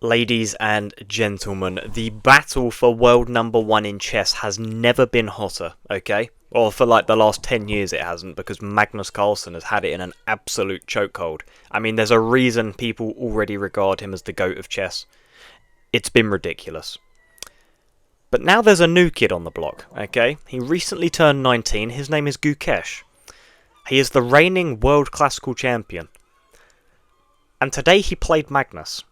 Ladies and gentlemen, the battle for world number one in chess has never been hotter, okay? Or for like the last 10 years it hasn't, because Magnus Carlsen has had it in an absolute chokehold. I mean, there's a reason people already regard him as the GOAT of chess. It's been ridiculous. But now there's a new kid on the block, okay? He recently turned 19, his name is Gukesh. He is the reigning world classical champion. And today he played Magnus.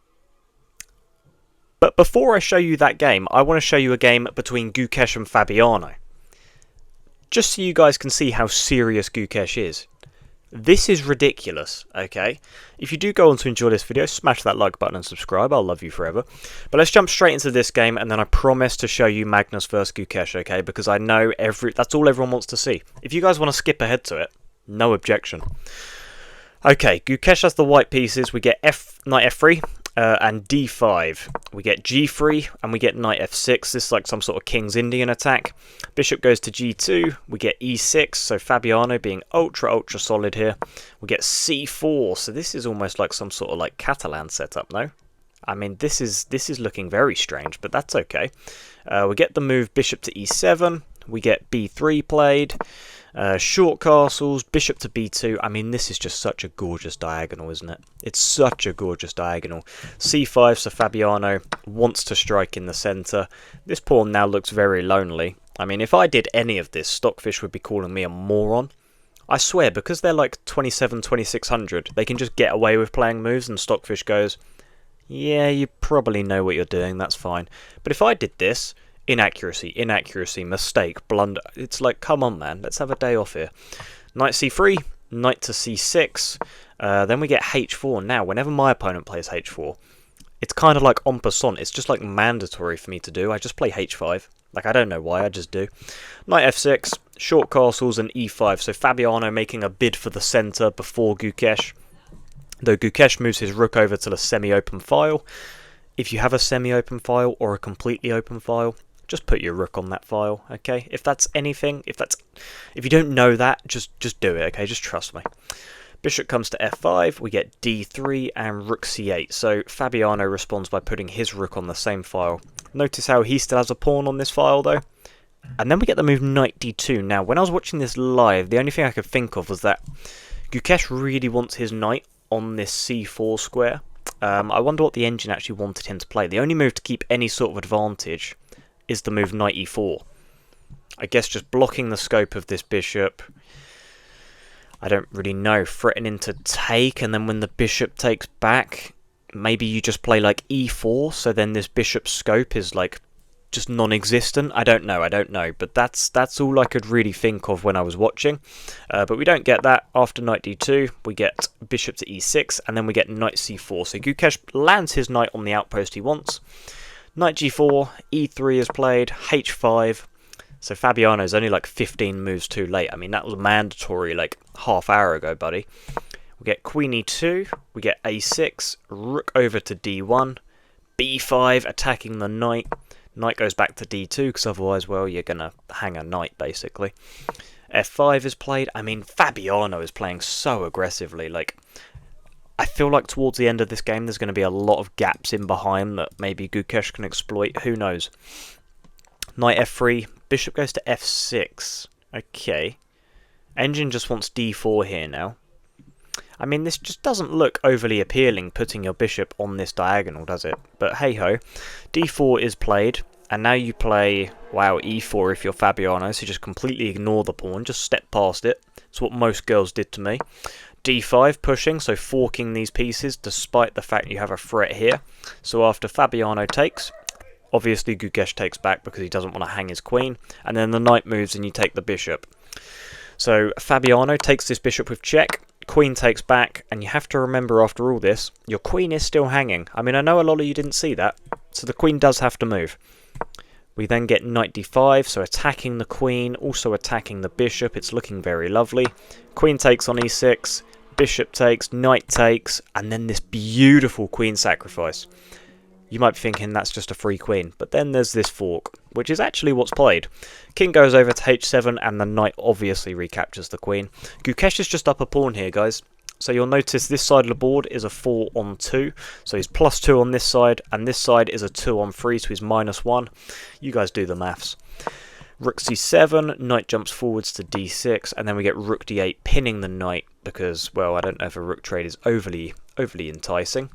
But before I show you that game, I want to show you a game between Gukesh and Fabiano. Just so you guys can see how serious Gukesh is. This is ridiculous, okay? If you do go on to enjoy this video, smash that like button and subscribe. I'll love you forever. But let's jump straight into this game, and then I promise to show you Magnus versus Gukesh, okay? Because I know that's all everyone wants to see. If you guys want to skip ahead to it, no objection. Okay, Gukesh has the white pieces. We get knight f3 and d5. We get g3 and we get knight f6. This is like some sort of King's Indian attack. Bishop goes to g2. We get e6. So Fabiano being ultra solid here. We get c4. So this is almost like some sort of like Catalan setup, no? I mean, this is looking very strange, but that's okay. We get the move bishop to e7. We get b3 played. Short castles, bishop to b2. I mean, this is just such a gorgeous diagonal, isn't it? It's such a gorgeous diagonal. c5, so Fabiano wants to strike in the centre. This pawn now looks very lonely. I mean, if I did any of this, Stockfish would be calling me a moron. I swear, because they're like 27, 2600, they can just get away with playing moves, and Stockfish goes, yeah, you probably know what you're doing, that's fine. But if I did this, inaccuracy, mistake, blunder. It's like, come on, man, let's have a day off here. Knight c3, knight to c6. Then we get h4. Now, whenever my opponent plays h4, it's kind of like en passant. It's just like mandatory for me to do. I just play h5. Like, I don't know why, I just do. Knight f6, short castles, and e5. So Fabiano making a bid for the centre before Gukesh. Though Gukesh moves his rook over to the semi-open file. If you have a semi-open file or a completely open file, just put your rook on that file, okay? If that's anything, if you don't know that, just do it, okay? Just trust me. Bishop comes to f5, we get d3 and rook c8. So Fabiano responds by putting his rook on the same file. Notice how he still has a pawn on this file though. And then we get the move knight d2. Now, when I was watching this live, the only thing I could think of was that Gukesh really wants his knight on this c4 square. I wonder what the engine actually wanted him to play. The only move to keep any sort of advantage is the move knight e4. I guess just blocking the scope of this bishop. I don't really know. Threatening to take, and then when the bishop takes back, maybe you just play like e4, so then this bishop's scope is like just non-existent. I don't know, but that's all I could really think of when I was watching. But we don't get that. After knight d2, we get bishop to e6, and then we get knight c4. So Gukesh lands his knight on the outpost he wants. Knight g4, e3 is played, h5. So Fabiano's only like 15 moves too late. I mean, that was mandatory like half hour ago, buddy. We get queen e2, we get a6, rook over to d1, b5 attacking the knight. Knight goes back to d2 because otherwise, well, you're going to hang a knight, basically. f5 is played. I mean, Fabiano is playing so aggressively. Like, I feel like towards the end of this game, there's going to be a lot of gaps in behind that maybe Gukesh can exploit. Who knows? Knight f3. Bishop goes to f6. Okay. Engine just wants d4 here now. I mean, this just doesn't look overly appealing, putting your bishop on this diagonal, does it? But hey-ho. d4 is played, and now you play, wow, e4 if you're Fabiano, so just completely ignore the pawn, just step past it. It's what most girls did to me. d5 pushing, so forking these pieces, despite the fact you have a threat here. So after Fabiano takes, obviously Gukesh takes back because he doesn't want to hang his queen, and then the knight moves and you take the bishop. So Fabiano takes this bishop with check. Queen takes back, and you have to remember after all this, your queen is still hanging. I mean, I know a lot of you didn't see that, so the queen does have to move. We then get knight d5, so attacking the queen, also attacking the bishop. It's looking very lovely. Queen takes on e6, bishop takes, knight takes, and then this beautiful queen sacrifice. You might be thinking that's just a free queen, but then there's this fork, which is actually what's played. King goes over to h7, and the knight obviously recaptures the queen. Gukesh is just up a pawn here, guys. So you'll notice this side of the board is a 4 on 2. So he's +2 on this side, and this side is a 2 on 3, so he's -1. You guys do the maths. Rook c7, knight jumps forwards to d6, and then we get rook d8 pinning the knight because, well, I don't know if a rook trade is overly enticing.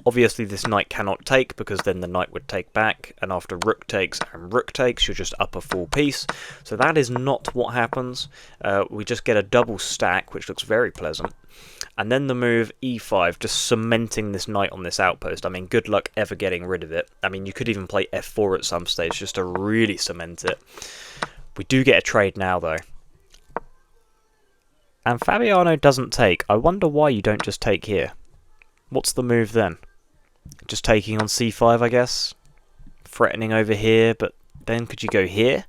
Obviously this knight cannot take because then the knight would take back, and after rook takes and rook takes you're just up a full piece. So that is not what happens. We just get a double stack, which looks very pleasant. And then the move e5, just cementing this knight on this outpost. I mean, good luck ever getting rid of it. I mean, you could even play f4 at some stage just to really cement it. We do get a trade now though. And Fabiano doesn't take. I wonder why you don't just take here. What's the move then? Just taking on c5, I guess. Threatening over here, but then could you go here?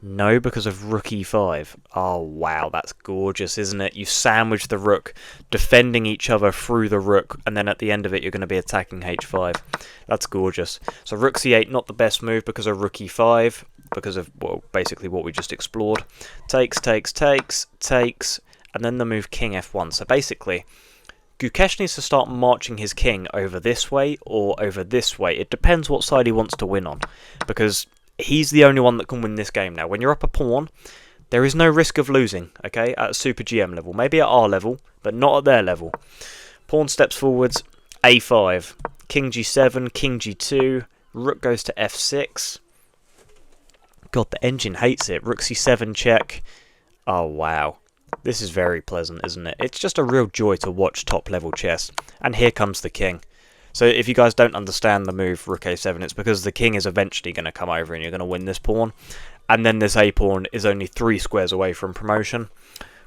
No, because of rook e5. Oh, wow, that's gorgeous, isn't it? You sandwich the rook, defending each other through the rook, and then at the end of it, you're going to be attacking h5. That's gorgeous. So rook c8, not the best move because of rook e5, because of, well, basically what we just explored. Takes, takes, takes, takes, and then the move king f1. So basically, Gukesh needs to start marching his king over this way or over this way. It depends what side he wants to win on, because he's the only one that can win this game now. When you're up a pawn, there is no risk of losing, okay, at Super GM level. Maybe at our level, but not at their level. Pawn steps forwards, a5, king g7, king g2, rook goes to f6. God, the engine hates it. Rook c7 check. Oh, wow. This is very pleasant, isn't it? It's just a real joy to watch top-level chess. And here comes the king. So if you guys don't understand the move rook a7, it's because the king is eventually going to come over and you're going to win this pawn. And then this a-pawn is only 3 squares away from promotion.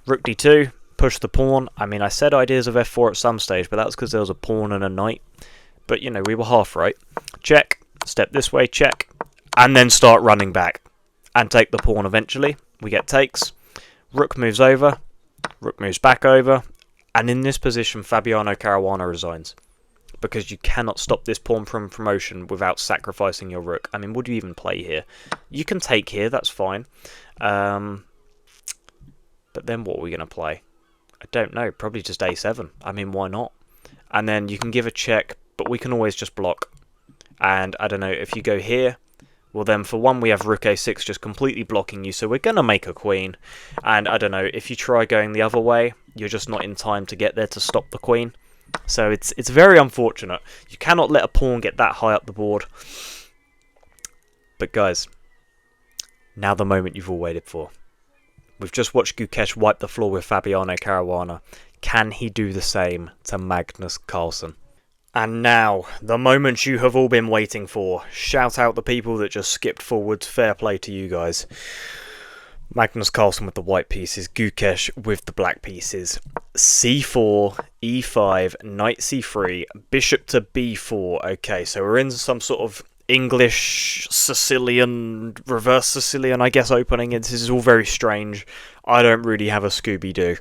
Rook d2, push the pawn. I mean, I said ideas of f4 at some stage, but that's because there was a pawn and a knight. But, you know, we were half right. Check, step this way, check, and then start running back. And take the pawn eventually. We get takes. Rook moves over. Rook moves back over. And in this position, Fabiano Caruana resigns. Because you cannot stop this pawn from promotion without sacrificing your rook. I mean, what do you even play here? You can take here, that's fine. But then what are we going to play? I don't know, probably just a7. I mean, why not? And then you can give a check, but we can always just block. And I don't know, if you go here, well then for one we have rook a6 just completely blocking you, so we're going to make a queen. And I don't know, if you try going the other way, you're just not in time to get there to stop the queen. So it's very unfortunate. You cannot let a pawn get that high up the board. But guys, now the moment you've all waited for. We've just watched Gukesh wipe the floor with Fabiano Caruana. Can he do the same to Magnus Carlsen? And now, the moment you have all been waiting for. Shout out the people that just skipped forwards. Fair play to you guys. Magnus Carlsen with the white pieces, Gukesh with the black pieces. c4, e5, knight c3, bishop to b4. Okay, so we're in some sort of English, Sicilian, reverse Sicilian, I guess, opening. This is all very strange. I don't really have a Scooby-Doo.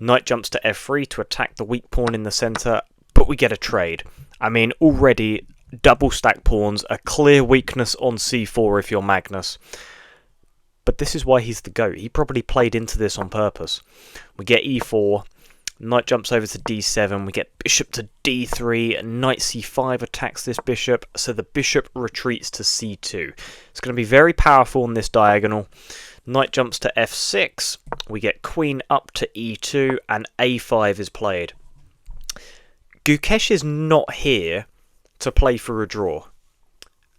Knight jumps to f3 to attack the weak pawn in the centre, but we get a trade. I mean, already double stack pawns, a clear weakness on c4 if you're Magnus. But this is why he's the GOAT. He probably played into this on purpose. We get e4, knight jumps over to d7, we get bishop to d3, knight c5 attacks this bishop, so the bishop retreats to c2. It's going to be very powerful on this diagonal. Knight jumps to f6, we get queen up to e2, and a5 is played. Gukesh is not here to play for a draw.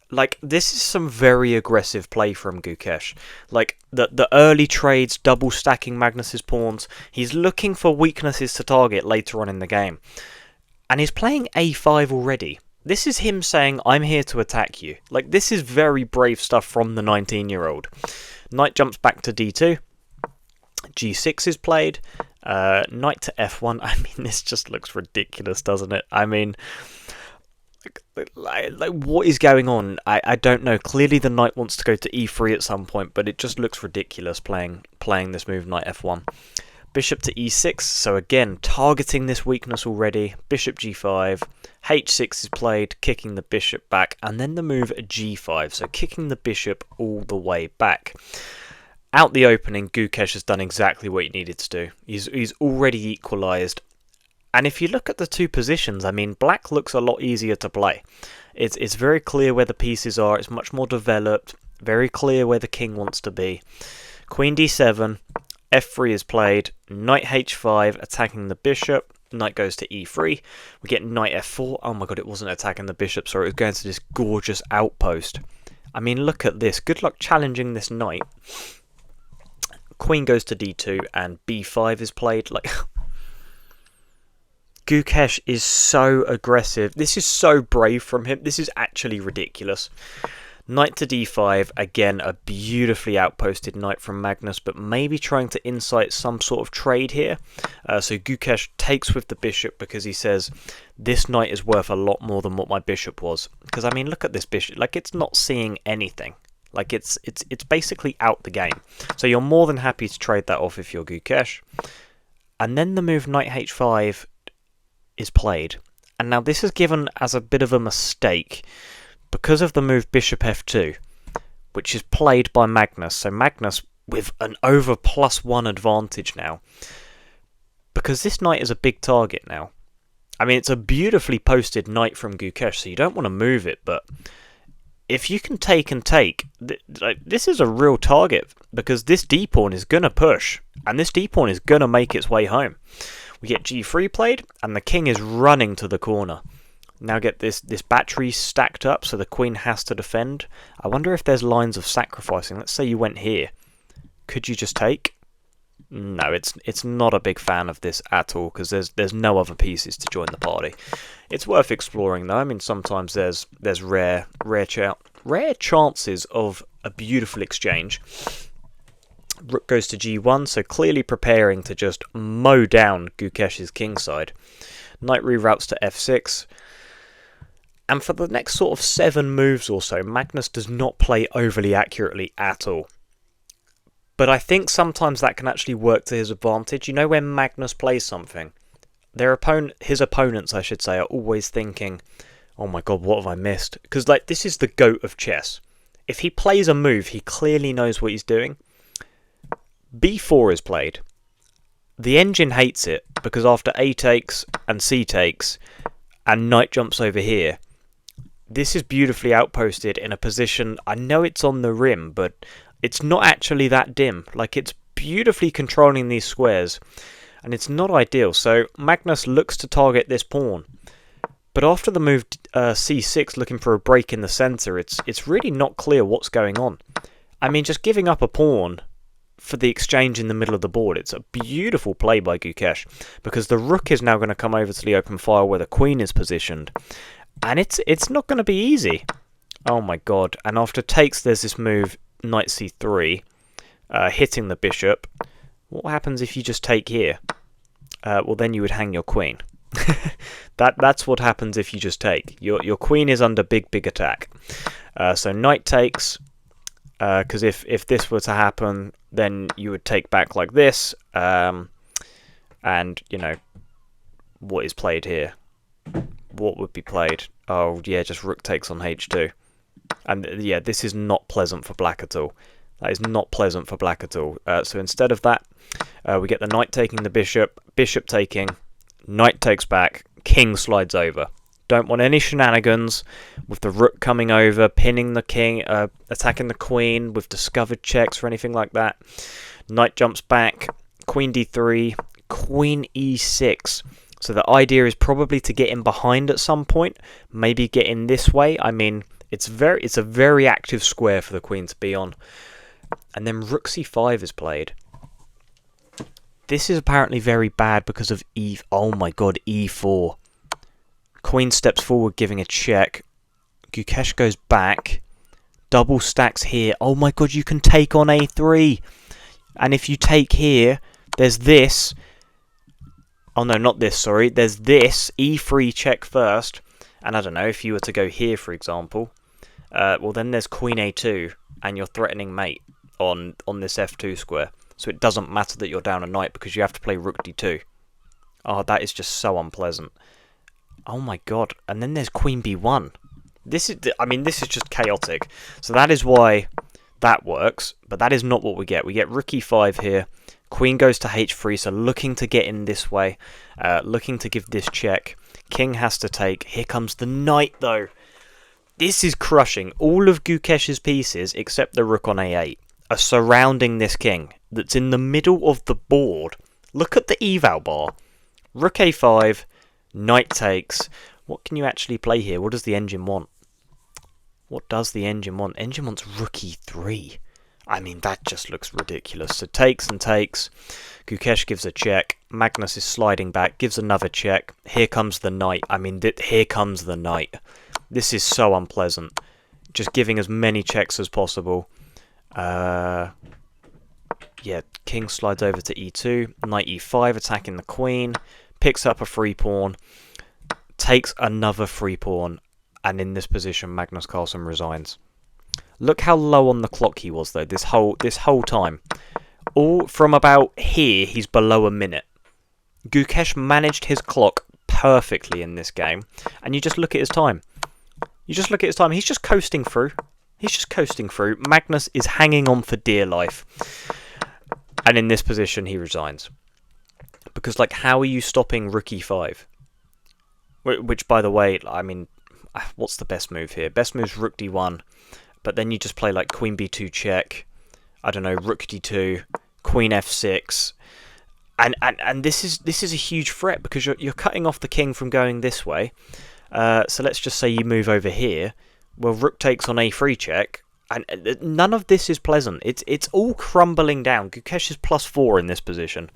Like, this is some very aggressive play from Gukesh. Like, the early trades, double stacking Magnus's pawns. He's looking for weaknesses to target later on in the game. And he's playing a5 already. This is him saying, I'm here to attack you. Like, this is very brave stuff from the 19-year-old. Knight jumps back to d2. g6 is played. Knight to f1. I mean, this just looks ridiculous, doesn't it? I mean, like what is going on? I don't know. Clearly the knight wants to go to e3 at some point, but it just looks ridiculous playing this move, knight f1. Bishop to e6, so again targeting this weakness already. Bishop g5, h6 is played, kicking the bishop back, and then the move g5, so kicking the bishop all the way back. Out the opening, Gukesh has done exactly what he needed to do. He's already equalised. And if you look at the two positions, I mean, black looks a lot easier to play. It's very clear where the pieces are. It's much more developed. Very clear where the king wants to be. Queen d7, f3 is played. Knight h5, attacking the bishop. Knight goes to e3. We get knight f4. Oh my god, it wasn't attacking the bishop, sorry. It was going to this gorgeous outpost. I mean, look at this. Good luck challenging this knight. Queen goes to d2 and b5 is played. Like, Gukesh is so aggressive. This is so brave from him. This is actually ridiculous. Knight to d5. Again, a beautifully outposted knight from Magnus, but maybe trying to incite some sort of trade here. So Gukesh takes with the bishop because he says, this knight is worth a lot more than what my bishop was. Because, I mean, look at this bishop. Like, it's not seeing anything. Like, it's basically out the game. So you're more than happy to trade that off if you're Gukesh. And then the move knight h5 is played. And now this is given as a bit of a mistake because of the move bishop f2, which is played by Magnus. So Magnus with an over +1 advantage now. Because this knight is a big target now. I mean, it's a beautifully posted knight from Gukesh, so you don't want to move it, but if you can take and take, this is a real target, because this d-pawn is going to push, and this d-pawn is going to make its way home. We get g3 played, and the king is running to the corner. Now get this battery stacked up, so the queen has to defend. I wonder if there's lines of sacrificing. Let's say you went here. Could you just take? No, it's not a big fan of this at all, because there's no other pieces to join the party. It's worth exploring though. I mean, sometimes there's rare chances of a beautiful exchange. Rook goes to g1, so clearly preparing to just mow down Gukesh's kingside. Knight reroutes to f6. And for the next sort of 7 moves or so, Magnus does not play overly accurately at all. But I think sometimes that can actually work to his advantage. You know, when Magnus plays something, his opponents, I should say, are always thinking, oh my god, what have I missed? Because, like, this is the GOAT of chess. If he plays a move, he clearly knows what he's doing. b4 is played. The engine hates it, because after a takes and c takes, and knight jumps over here, this is beautifully outposted in a position, I know it's on the rim, but it's not actually that dim. Like, it's beautifully controlling these squares, and it's not ideal. So Magnus looks to target this pawn, but after the move c6, looking for a break in the centre, it's really not clear what's going on. I mean, just giving up a pawn for the exchange in the middle of the board, it's a beautiful play by Gukesh, because the rook is now going to come over to the open file where the queen is positioned, and it's not going to be easy. Oh my god. And after takes, there's this move knight c3, hitting the bishop. What happens if you just take here? Well, then you would hang your queen. That's what happens if you just take. Your queen is under big attack. So knight takes, because if this were to happen, then you would take back like this, and you know what is played here. What would be played? Oh yeah, just rook takes on h2. And yeah, this is not pleasant for black at all. That is not pleasant for black at all. So instead of that, we get the knight taking the bishop, bishop taking, knight takes back, king slides over. Don't want any shenanigans with the rook coming over, pinning the king, attacking the queen with discovered checks or anything like that. Knight jumps back, queen d3, queen e6. So the idea is probably to get in behind at some point, maybe get in this way. I mean, it's a very active square for the queen to be on. And then rook c5 is played. This is apparently very bad because of oh my god, e4. Queen steps forward, giving a check. Gukesh goes back. Double stacks here. Oh my god, you can take on a3. And if you take here, there's this. Oh no, not this, sorry. There's this. e3 check first. And I don't know, if you were to go here, for example, well then there's queen a2, and you're threatening mate on this f2 square. So it doesn't matter that you're down a knight, because you have to play rook d2. Oh, that is just so unpleasant. Oh my god. And then there's queen b1. This is just chaotic. So that is why That works, but that is not what we get. We get rook e5 here. Queen goes to h3, so looking to get in this way, looking to give this check. King has to take. Here comes the knight, though. This is crushing. All of Gukesh's pieces, except the rook on a8, are surrounding this king that's in the middle of the board. Look at the eval bar. Rook a5, knight takes. What can you actually play here? What does the engine want? What does the engine want? Engine wants rook e3. I mean, that just looks ridiculous. So takes and takes. Gukesh gives a check. Magnus is sliding back, gives another check. Here comes the knight. I mean, here comes the knight. This is so unpleasant. Just giving as many checks as possible. Yeah, king slides over to e2. Knight e5, attacking the queen. Picks up a free pawn. Takes another free pawn. And in this position, Magnus Carlsen resigns. Look how low on the clock he was, though, this whole time. All from about here, he's below a minute. Gukesh managed his clock perfectly in this game. And you just look at his time. You just look at his time. He's just coasting through. He's just coasting through. Magnus is hanging on for dear life. And in this position, he resigns. Because, like, how are you stopping rook e5? Which, by the way, I mean, what's the best move here? Best move is rook d1. But then you just play like queen b2 check, I don't know, rook d2, queen f6, and this is a huge threat because you're cutting off the king from going this way. So let's just say you move over here. Well, rook takes on a3 check, and none of this is pleasant. It's all crumbling down. Gukesh is +4 in this position.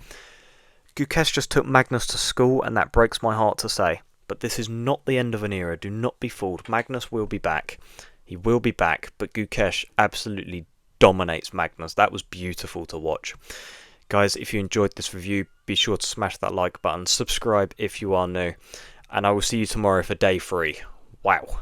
Gukesh just took Magnus to school, and that breaks my heart to say. But this is not the end of an era. Do not be fooled. Magnus will be back. He will be back, but Gukesh absolutely dominates Magnus. That was beautiful to watch. Guys, if you enjoyed this review, be sure to smash that like button, subscribe if you are new, and I will see you tomorrow for day 3. Wow.